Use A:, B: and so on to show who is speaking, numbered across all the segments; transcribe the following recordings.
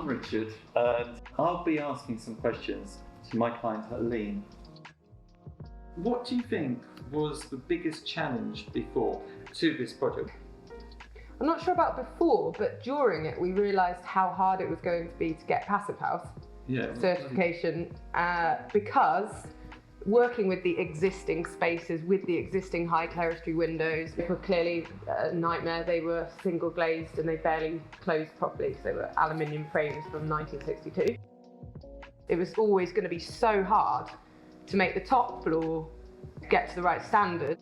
A: I'm Richard, and I'll be asking some questions to my client Aline. What do you think was the biggest challenge before to this project?
B: I'm not sure about before, but during it we realised how hard it was going to be to get Passive House certification because working with the existing spaces, with the existing high clerestory windows, were clearly a nightmare. They were single glazed and they barely closed properly, so they were aluminium frames from 1962. It was always going to be so hard to make the top floor get to the right standard,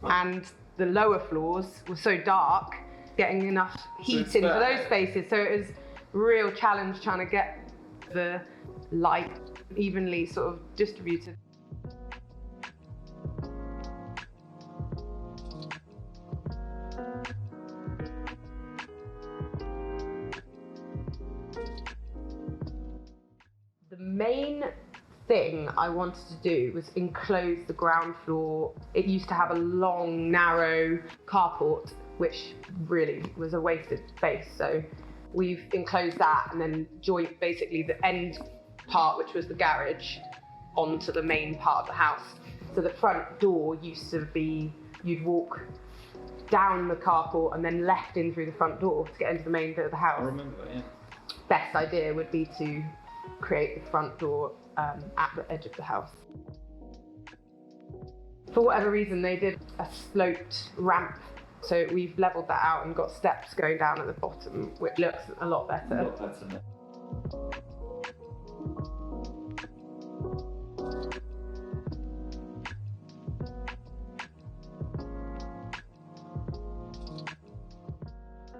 B: and the lower floors were so dark, getting enough heat into those spaces. So it was a real challenge trying to get the light evenly sort of distributed. The main thing I wanted to do was enclose the ground floor. It used to have a long, narrow carport, which really was a wasted space. So we've enclosed that and then joined basically the end part, which was the garage, onto the main part of the house. So the front door used to be, you'd walk down the carport and then left in through the front door to get into the main bit of the house.
A: I remember that, yeah.
B: Best idea would be to create the front door at the edge of the house. For whatever reason, they did a sloped ramp, so we've levelled that out and got steps going down at the bottom, which looks a lot better.
A: A lot better.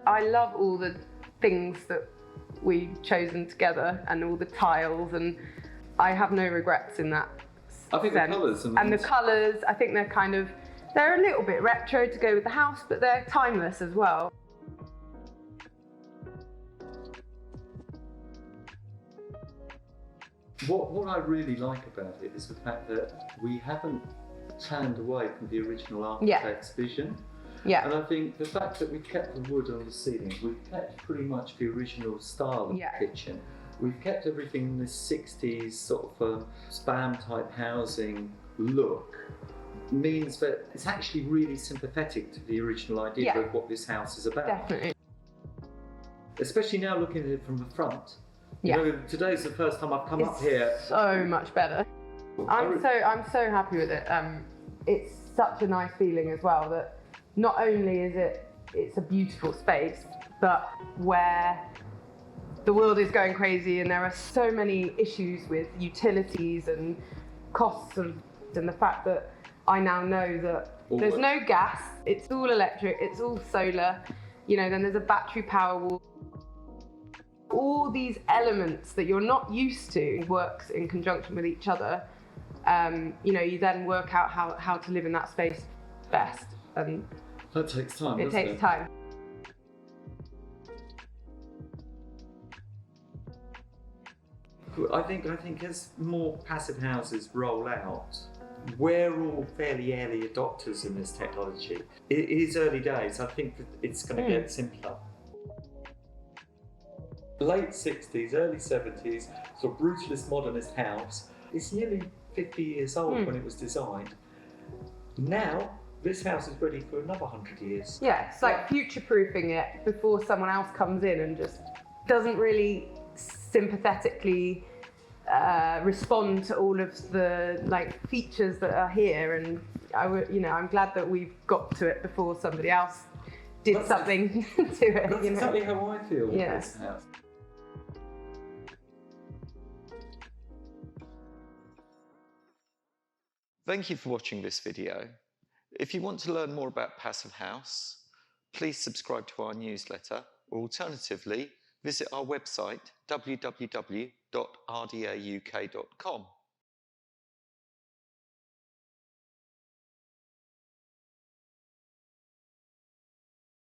B: I love all the things that we've chosen together and all the tiles, and I have no regrets in that
A: I think
B: sense.
A: the colours
B: and the colours, I think they're a little bit retro to go with the house, but they're timeless as well.
A: What I really like about it is the fact that we haven't turned away from the original architect's vision.
B: Yeah.
A: And I think the fact that we kept the wood on the ceiling, we've kept pretty much the original style of the kitchen. We've kept everything in this 60s sort of spam type housing look, means that it's actually really sympathetic to the original idea of what this house is about.
B: Definitely. Especially
A: now looking at it from the front. You know, today's the first time I've come up here.
B: So much better. I'm so happy with it. It's such a nice feeling as well that not only is it's a beautiful space, but where the world is going crazy and there are so many issues with utilities and costs and the fact that I now know that there's no gas, it's all electric, it's all solar, you know, then there's a battery power wall. All these elements that you're not used to works in conjunction with each other. You know, you then work out how to live in that space best. And
A: that takes time,
B: it takes time.
A: I think as more passive houses roll out, we're all fairly early adopters in this technology. It is early days. I think that it's going to get simpler. Late 60s, early 70s, sort of brutalist modernist house. It's nearly 50 years old when it was designed. Now, this house is ready for another 100 years. Yeah,
B: it's like future-proofing it before someone else comes in and just doesn't really sympathetically respond to all of the features that are here. And I'm glad that we've got to it before somebody else did something to it.
A: That's exactly how I feel with this house.
C: Thank you for watching this video. If you want to learn more about Passive House, please subscribe to our newsletter, or alternatively, visit our website www.rdauk.com.